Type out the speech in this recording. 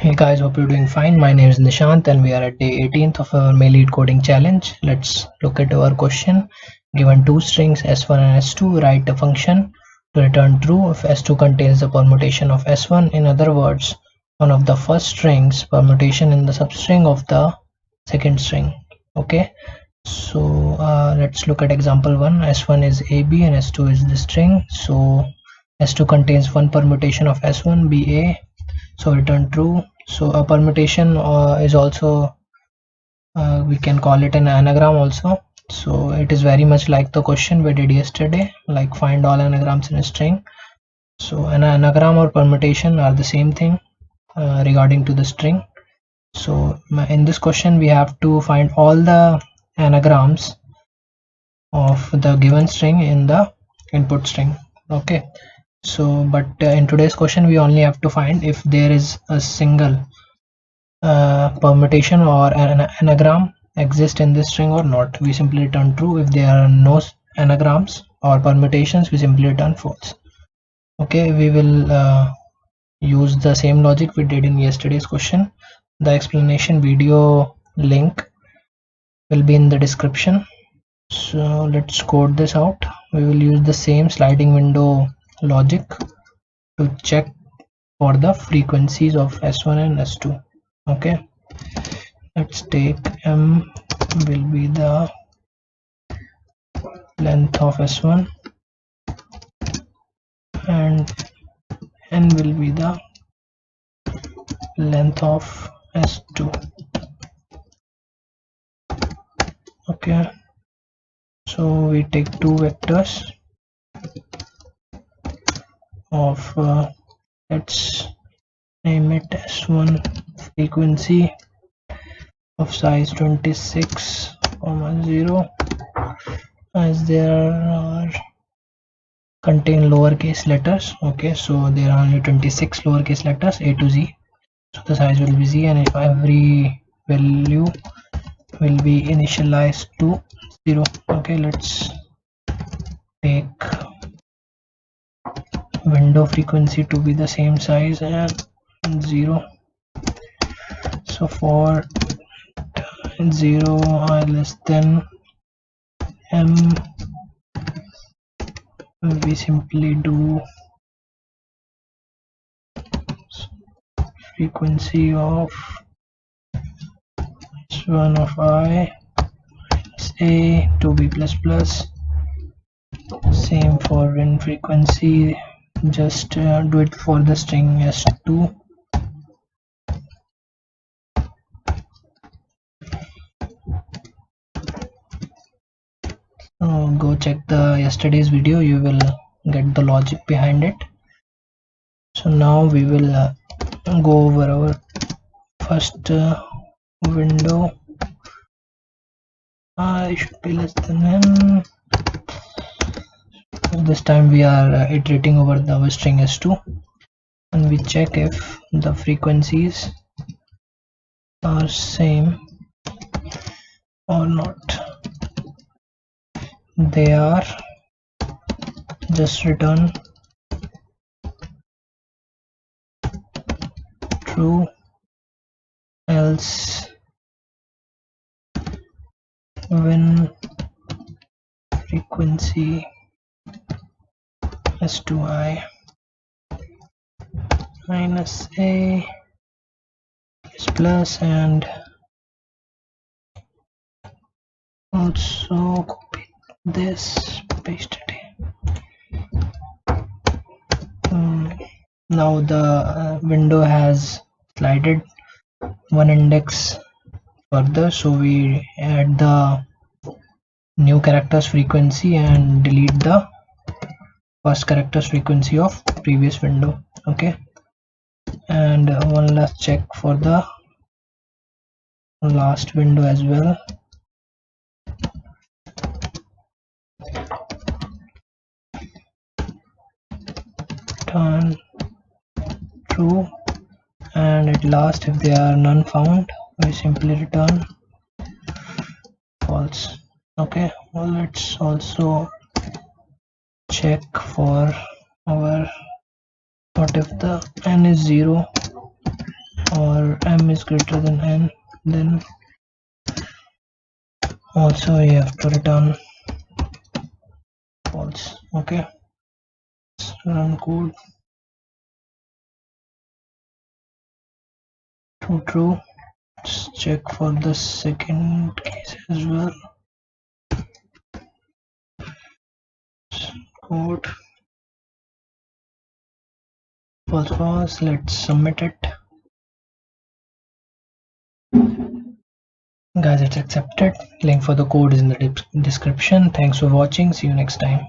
Hey guys, hope you're doing fine. My name is Nishant and we are at day 18th of our May Lead Coding Challenge. Let's look at our question. Given two strings S1 and S2, write a function to return true if S2 contains the permutation of S1. In other words, one of the first strings permutation in the substring of the second string. Okay, so let's look at example 1. S1 is AB and S2 is the string. So S2 contains one permutation of S1, BA. So return true. So a permutation is also we can call it an anagram also. So it is very much like the question we did yesterday, like find all anagrams in a string. So an anagram or permutation are the same thing regarding to the string. So in this question we have to find all the anagrams of the given string in the input string. Okay, so but in today's question we only have to find if there is a single permutation or an anagram exist in this string or not. We simply return true. If there are no anagrams or permutations, we simply return false. Okay, we will use the same logic we did in yesterday's question. The explanation video link will be in the description. So let's code this out. We will use the same sliding window logic to check for the frequencies of S1 and S2. Okay, let's take M will be the length of S1 and N will be the length of S2. Okay, so we take two vectors of let's name it S1 frequency of size 26, 0, as there are contain lowercase letters. Okay, so there are only 26 lowercase letters A to Z, so the size will be Z, and if every value will be initialized to 0. Okay, let's take window frequency to be the same size and 0. So for 0 I less than M, we simply do frequency of S1 of I is A to B plus plus. Same for win frequency, just do it for the string S2. Go check the yesterday's video, you will get the logic behind it. So now we will go over our first window. I should be less than M. This time we are iterating over the string S2, and we check if the frequencies are same or not. They are. Just return true, else when frequency S2I minus A is plus, and also copy this, paste it here. Now the window has slided one index further, so we add the new characters frequency and delete the first characters frequency of previous window. Okay, and one last check for the last window as well. Return true, and at last if there are none found, we simply return false. Okay, well, let's also check for our what if the n is 0. or m is greater than n, then also you have to return false. Okay, let's run code. True. Let's check for the second case as well. Code false. Let's submit it. Guys, it's accepted. Link for the code is in the description. Thanks for watching. See you next time.